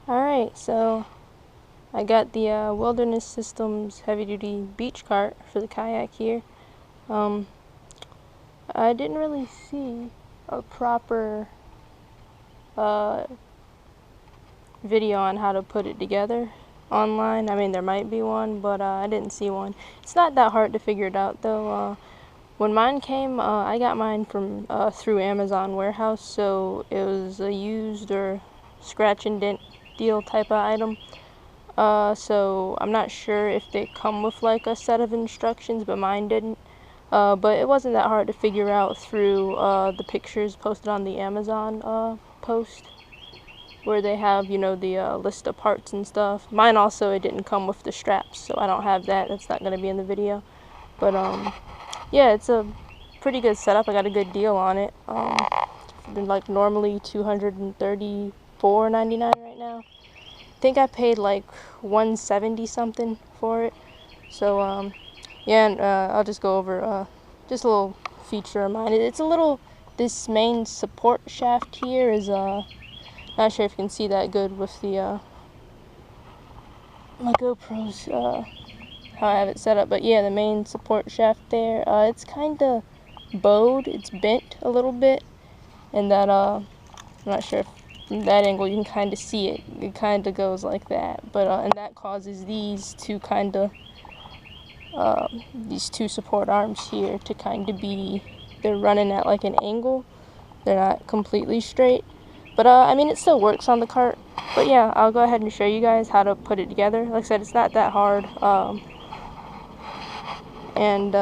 Alright, so I got the Wilderness Systems heavy-duty beach cart for the kayak here. I didn't really see a proper video on how to put it together online. I mean, there might be one, but I didn't see one. It's not that hard to figure it out, though. When mine came, I got mine from through Amazon warehouse, so it was a used or scratch and dent deal type of item. So I'm not sure if they come with like a set of instructions, but mine didn't. But it wasn't that hard to figure out through the pictures posted on the Amazon post, where they have, you know, the list of parts and stuff. Mine also, it didn't come with the straps, so I don't have that. That's not going to be in the video. But yeah, it's a pretty good setup. I got a good deal on it. Like normally $234.99 right now. I think I paid like $170 something for it. So yeah, and I'll just go over just a little feature of mine. It's a little, this main support shaft here is not sure if you can see that good with the my GoPro's how I have it set up, but yeah, the main support shaft there, it's kind of bowed, it's bent a little bit, and that I'm not sure if from that angle you can kind of see it. It kind of goes like that, but and that causes these two kind of these two support arms here to kind of be, they're running at like an angle. They're not completely straight, but I mean, it still works on the cart. But yeah, I'll go ahead and show you guys how to put it together. Like I said, it's not that hard, and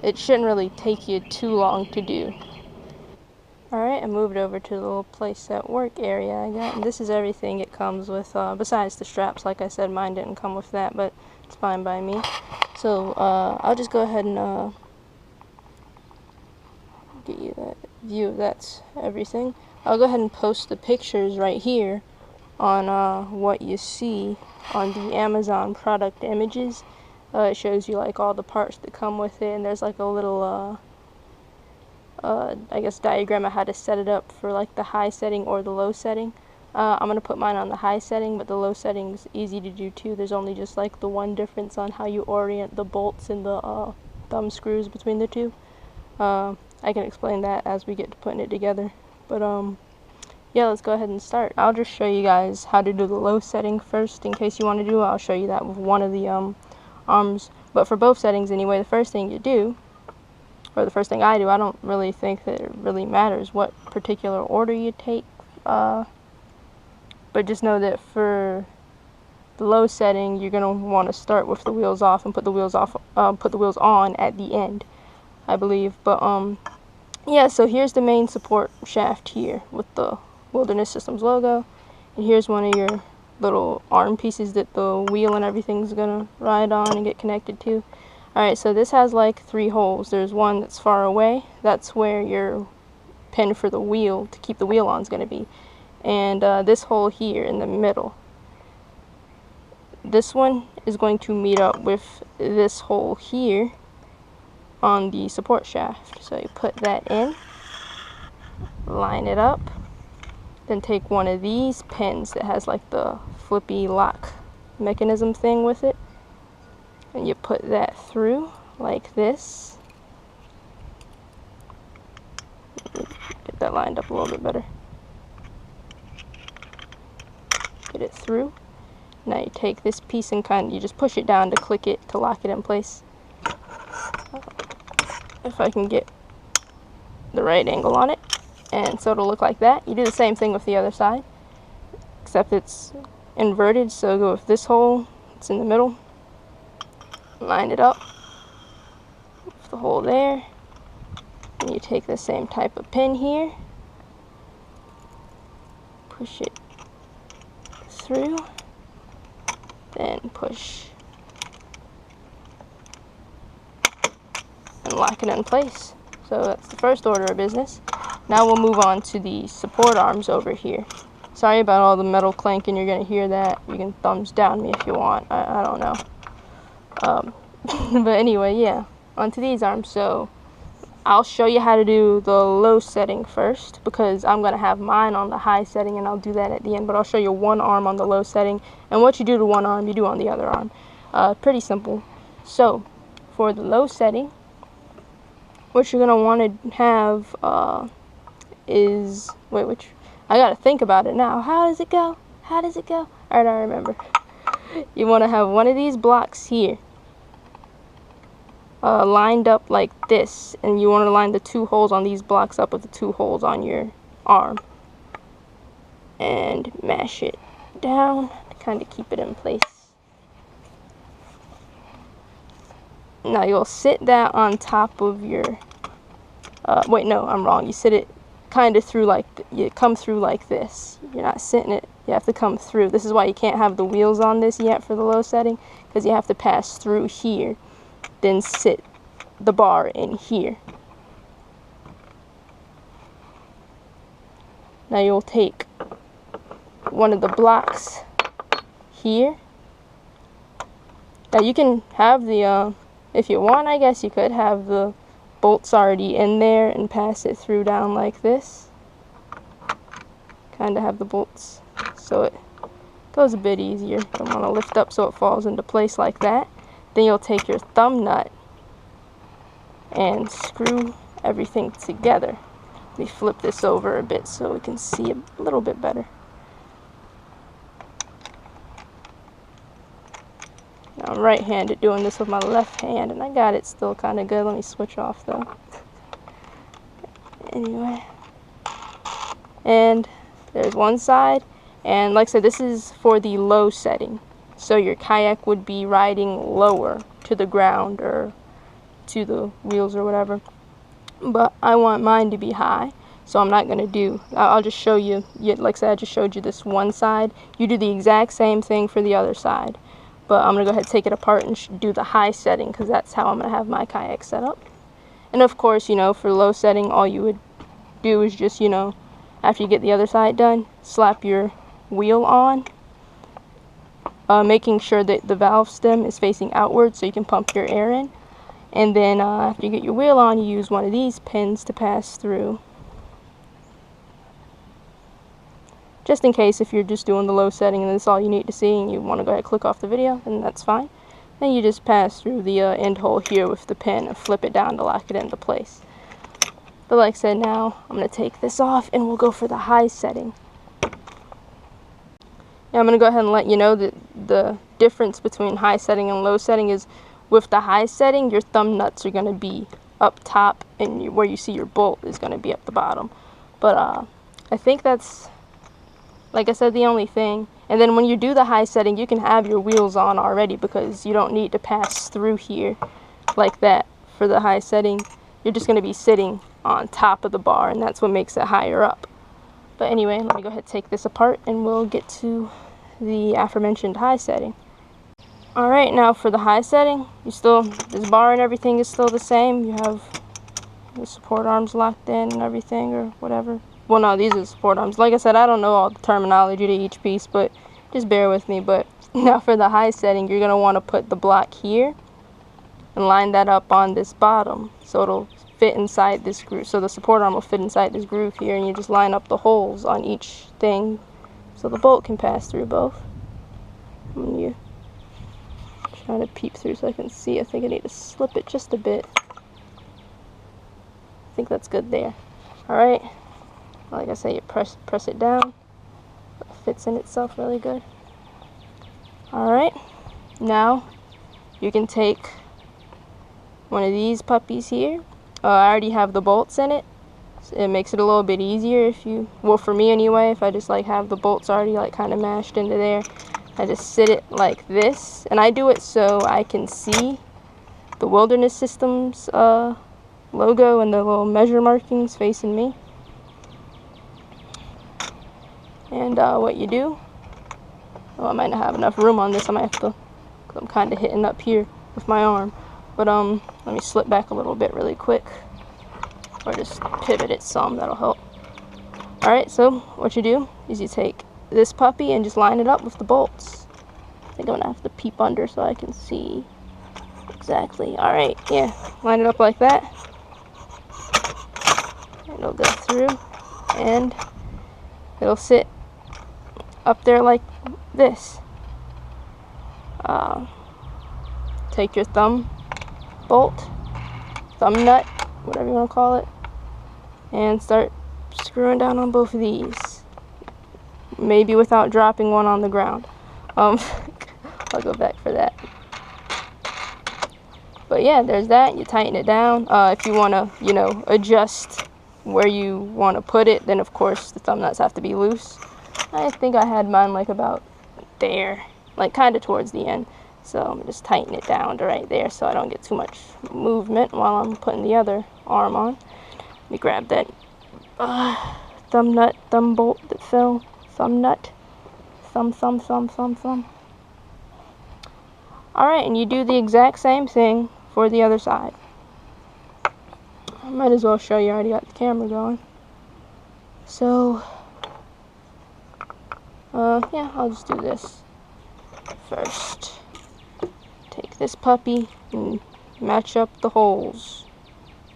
it shouldn't really take you too long to do. Alright, I moved over to the little place at work area I got, and this is everything it comes with, besides the straps. Like I said, mine didn't come with that, but it's fine by me. So I'll just go ahead and get you that view of that's everything. I'll go ahead and post the pictures right here on what you see on the Amazon product images. It shows you like all the parts that come with it, and there's like a little I guess diagram of how to set it up for like the high setting or the low setting. I'm gonna put mine on the high setting, but the low setting's easy to do too. There's only just like the one difference on how you orient the bolts and the thumb screws between the two. I can explain that as we get to putting it together. But yeah, let's go ahead and start. I'll just show you guys how to do the low setting first, in case you want to do it. I'll show you that with one of the arms. But for both settings anyway, the first thing you do, or the first thing I do, I don't really think that it really matters what particular order you take, but just know that for the low setting, you're gonna want to start with the wheels off and put the wheels on at the end, I believe. But yeah, so here's the main support shaft here with the Wilderness Systems logo, and here's one of your little arm pieces that the wheel and everything's gonna ride on and get connected to. Alright, so this has like 3 holes. There's one that's far away. That's where your pin for the wheel, to keep the wheel on, is going to be. And this hole here in the middle. This one is going to meet up with this hole here on the support shaft. So you put that in, line it up, then take one of these pins that has like the flippy lock mechanism thing with it, and you put that through like this. Get that lined up a little bit better. Get it through. Now you take this piece and you just push it down to click it, to lock it in place. If I can get the right angle on it. And so it'll look like that. You do the same thing with the other side, except it's inverted, so go with this hole, it's in the middle. Line it up with the hole there, and you take the same type of pin here, push it through, then push and lock it in place. So that's the first order of business. Now we'll move on to the support arms over here. Sorry about all the metal clanking, you're going to hear that. You can thumbs down me if you want, I don't know. But anyway, yeah, onto these arms. So I'll show you how to do the low setting first, because I'm going to have mine on the high setting, and I'll do that at the end. But I'll show you one arm on the low setting, and what you do to one arm, you do on the other arm. Pretty simple. So, for the low setting, what you're going to want to have is, wait, I got to think about it now. How does it go? How does it go? Alright, I remember. You want to have one of these blocks here. Lined up like this, and you want to line the 2 holes on these blocks up with the 2 holes on your arm, and mash it down to kind of keep it in place. Now you'll sit that on top of your wait, no, I'm wrong. You sit it kind of through, like you come through like this. You're not sitting it, you have to come through. This is why you can't have the wheels on this yet for the low setting, because you have to pass through here, then sit the bar in here. Now you'll take one of the blocks here. Now you can have the, if you want, I guess you could have the bolts already in there and pass it through down like this. Kind of have the bolts so it goes a bit easier. Don't want to lift up so it falls into place like that. Then you'll take your thumb nut and screw everything together. Let me flip this over a bit so we can see a little bit better. Now I'm right-handed doing this with my left hand, and I got it still kind of good. Let me switch off though. Anyway, and there's one side, and like I said, this is for the low setting. So your kayak would be riding lower to the ground or to the wheels or whatever. But I want mine to be high, so I'm not going to do, I'll just show you, like I said, I just showed you this one side. You do the exact same thing for the other side. But I'm going to go ahead and take it apart and do the high setting, because that's how I'm going to have my kayak set up. And of course, you know, for low setting, all you would do is just, you know, after you get the other side done, slap your wheel on. Making sure that the valve stem is facing outward so you can pump your air in. And then after you get your wheel on, you use one of these pins to pass through. Just in case if you're just doing the low setting and that's all you need to see and you want to go ahead and click off the video, then that's fine. Then you just pass through the end hole here with the pin and flip it down to lock it into place. But like I said, now I'm going to take this off and we'll go for the high setting. Now I'm going to go ahead and let you know that the difference between high setting and low setting is, with the high setting, your thumb nuts are going to be up top, and where you see your bolt is going to be at the bottom. But I think that's, like I said, the only thing. And then when you do the high setting, you can have your wheels on already, because you don't need to pass through here like that for the high setting. You're just going to be sitting on top of the bar, and that's what makes it higher up. But anyway, let me go ahead and take this apart and we'll get to the aforementioned high setting. Alright, now for the high setting, this bar and everything is still the same. You have the support arms locked in and everything, or whatever. Well, no, these are the support arms. Like I said, I don't know all the terminology to each piece, but just bear with me. But now for the high setting, you're going to want to put the block here and line that up on this bottom so it'll fit inside this groove. So the support arm will fit inside this groove here, and you just line up the holes on each thing so the bolt can pass through both. And you trying to peep through so I can see. I think I need to slip it just a bit. I think that's good there. Alright, like I say, you press it down. It fits in itself really good. Alright, now you can take one of these puppies here. I already have the bolts in it. So it makes it a little bit easier if you, well, for me anyway, if I just like have the bolts already like kind of mashed into there. I just sit it like this, and I do it so I can see the Wilderness Systems logo and the little measure markings facing me. And what you do, oh, I might not have enough room on this. I might have to, because I'm kind of hitting up here with my arm. But let me slip back a little bit really quick, or just pivot it some, that'll help. Alright, so what you do is you take this puppy and just line it up with the bolts. I don't have to peep under so I can see exactly. Alright, yeah, line it up like that. it'll go through and it'll sit up there like this. Take your thumb bolt, thumb nut, whatever you want to call it, and start screwing down on both of these. Maybe without dropping one on the ground. I'll go back for that. But yeah, there's that. You tighten it down. If you want to, you know, adjust where you want to put it, then of course the thumb nuts have to be loose. I think I had mine like about there, like kind of towards the end. So I'm just tighten it down to right there so I don't get too much movement while I'm putting the other arm on. Let me grab that thumb nut, thumb bolt that fell. Thumb nut. Thumb. Alright, and you do the exact same thing for the other side. I might as well show you. I already got the camera going. So, yeah, I'll just do this first. Take this puppy and match up the holes.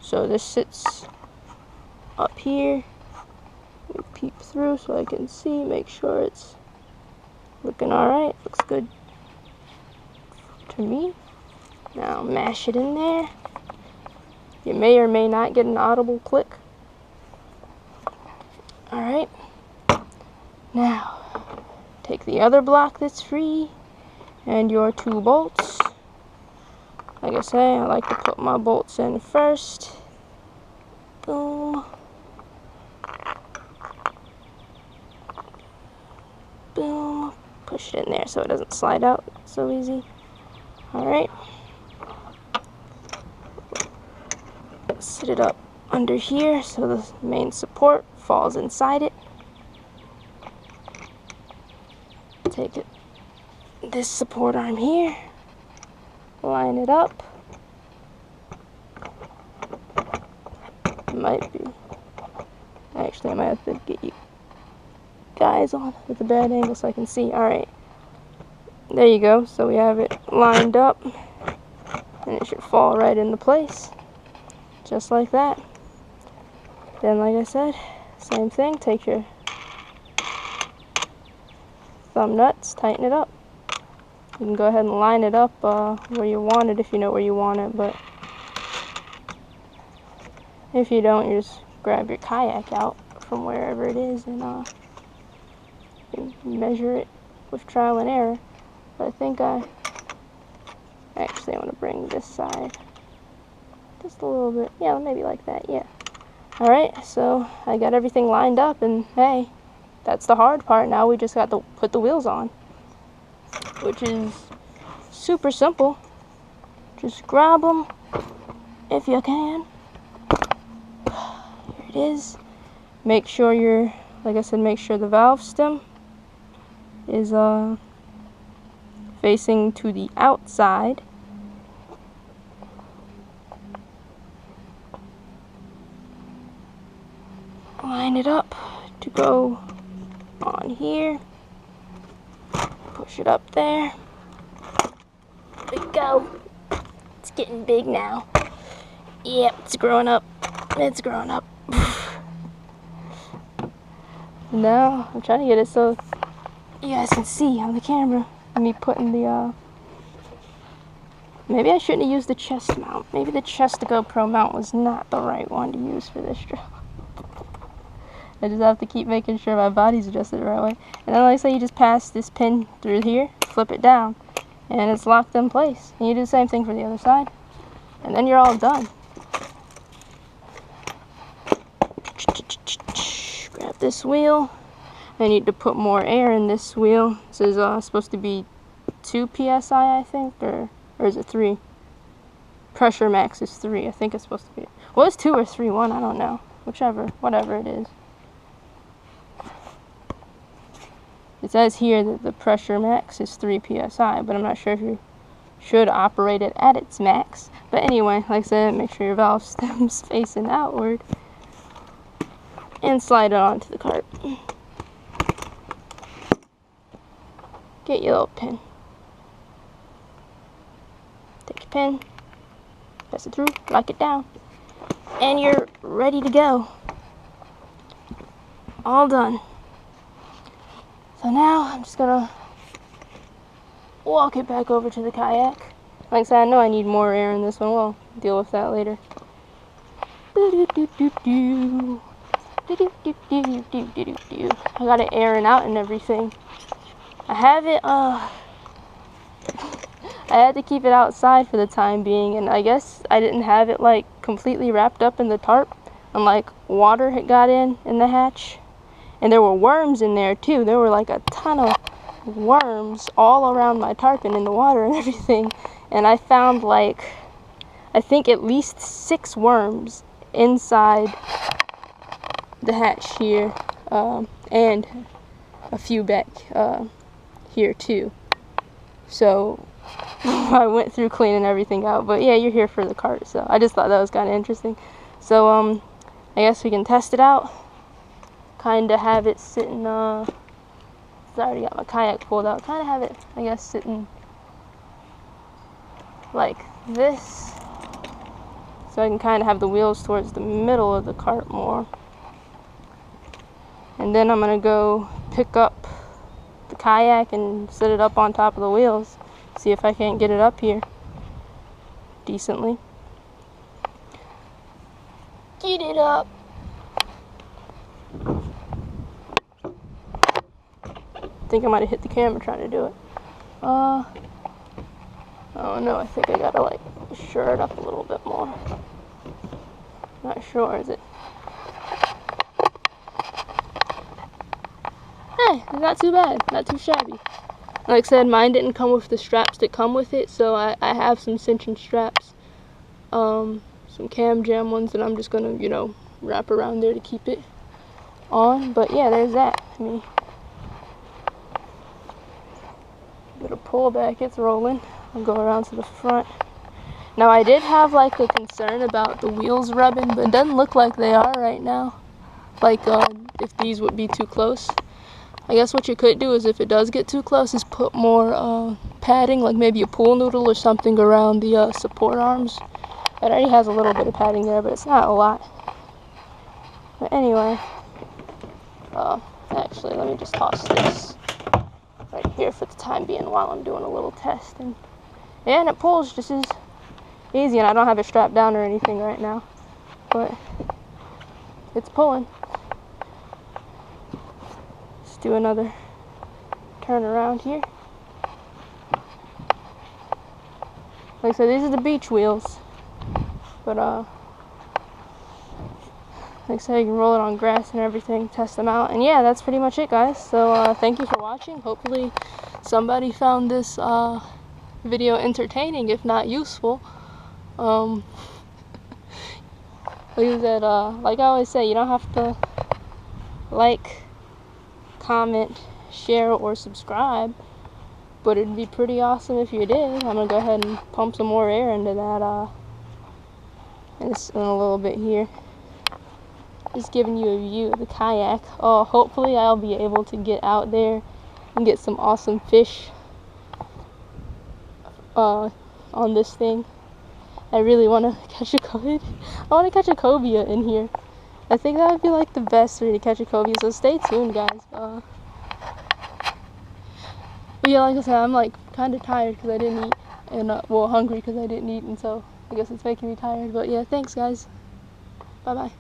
So this sits up here. Peep through so I can see, make sure it's looking alright. Looks good to me. Now mash it in there. You may or may not get an audible click. Alright. Now, take the other block that's free and your 2 bolts. Like I say, I like to put my bolts in first. Boom. Boom. Push it in there so it doesn't slide out so easy. Alright. Sit it up under here so the main support falls inside it. Take it, this support arm here, line it up. Might be, actually I might have to get you guys on with a bad angle so I can see. Alright, there you go. So we have it lined up and it should fall right into place, just like that. Then like I said, same thing, take your thumb nuts, tighten it up. You can go ahead and line it up where you want it if you know where you want it, but if you don't, you just grab your kayak out from wherever it is and you measure it with trial and error. But I think actually I want to bring this side just a little bit, yeah, maybe like that, yeah. Alright, so I got everything lined up and hey, that's the hard part. Now we just got to put the wheels on, which is super simple. Just grab them if you can. Here it is. Make sure like I said, make sure the valve stem is facing to the outside. Line it up to go on here. Push it up there. There we go. It's getting big now. Yep, it's growing up. It's growing up. Now, I'm trying to get it so you guys can see on the camera me putting the, maybe I shouldn't have used the chest mount. Maybe the chest GoPro mount was not the right one to use for this job. I just have to keep making sure my body's adjusted the right way. And then like I say, you just pass this pin through here, flip it down, and it's locked in place. And you do the same thing for the other side. And then you're all done. Grab this wheel. I need to put more air in this wheel. This is supposed to be 2 psi, I think, or is it 3? Pressure max is 3. I think it's supposed to be. Well, it's 2 or 3, 1, I don't know. Whichever, whatever it is. It says here that the pressure max is 3 psi, but I'm not sure if you should operate it at its max. But anyway, like I said, make sure your valve stem's facing outward. And slide it onto the cart. Get your little pin. Take your pin, press it through, lock it down, and you're ready to go. all done. So now I'm just gonna walk it back over to the kayak. Like I said, I know I need more air in this one. We'll deal with that later. I got it airing out and everything. I have it, I had to keep it outside for the time being, and I guess I didn't have it like completely wrapped up in the tarp, and like water had got in the hatch, and there were worms in there too. There were like a ton of worms all around my tarp and in the water and everything, and I found like, I think at least 6 worms inside the hatch here, and a few back here too. So I went through cleaning everything out, but yeah, you're here for the cart, so I just thought that was kind of interesting. So I guess we can test it out, kind of have it sitting, I already got my kayak pulled out, kind of have it, I guess, sitting like this, so I can kind of have the wheels towards the middle of the cart more. And then I'm gonna go pick up the kayak and set it up on top of the wheels, see if I can't get it up here decently. Get it up. I think I might have hit the camera trying to do it. Oh no, I think I gotta like shore it up a little bit more. Not sure, is it? Hey, not too bad, not too shabby. Like I said, mine didn't come with the straps that come with it, so I have some cinching straps, some cam jam ones that I'm just gonna, you know, wrap around there to keep it on. But yeah, there's that. I mean, bit of pull back, it's rolling. I'll go around to the front. Now I did have like a concern about the wheels rubbing, but it doesn't look like they are right now. Like if these would be too close. I guess what you could do is if it does get too close is put more padding, like maybe a pool noodle or something around the support arms. It already has a little bit of padding there, but it's not a lot. But anyway, actually let me just toss this right here for the time being while I'm doing a little test. And it pulls just as easy, and I don't have it strapped down or anything right now, but it's pulling. Do another turn around here. Like I said, these are the beach wheels, but like I said, you can roll it on grass and everything, test them out, and yeah, that's pretty much it, guys. So thank you for watching. Hopefully somebody found this video entertaining, if not useful. Like I said, like I always say, you don't have to like, comment, share, or subscribe, but it'd be pretty awesome if you did. I'm gonna go ahead and pump some more air into that in a little bit here. Just giving you a view of the kayak. Hopefully I'll be able to get out there and get some awesome fish on this thing. I really want to catch a cobia. I want to catch a cobia in here. I think that would be like the best way to catch a cobia, so stay tuned, guys. But yeah, like I said, I'm like kind of tired because I didn't eat, and well, hungry because I didn't eat, and so I guess it's making me tired. But yeah, thanks, guys. Bye bye.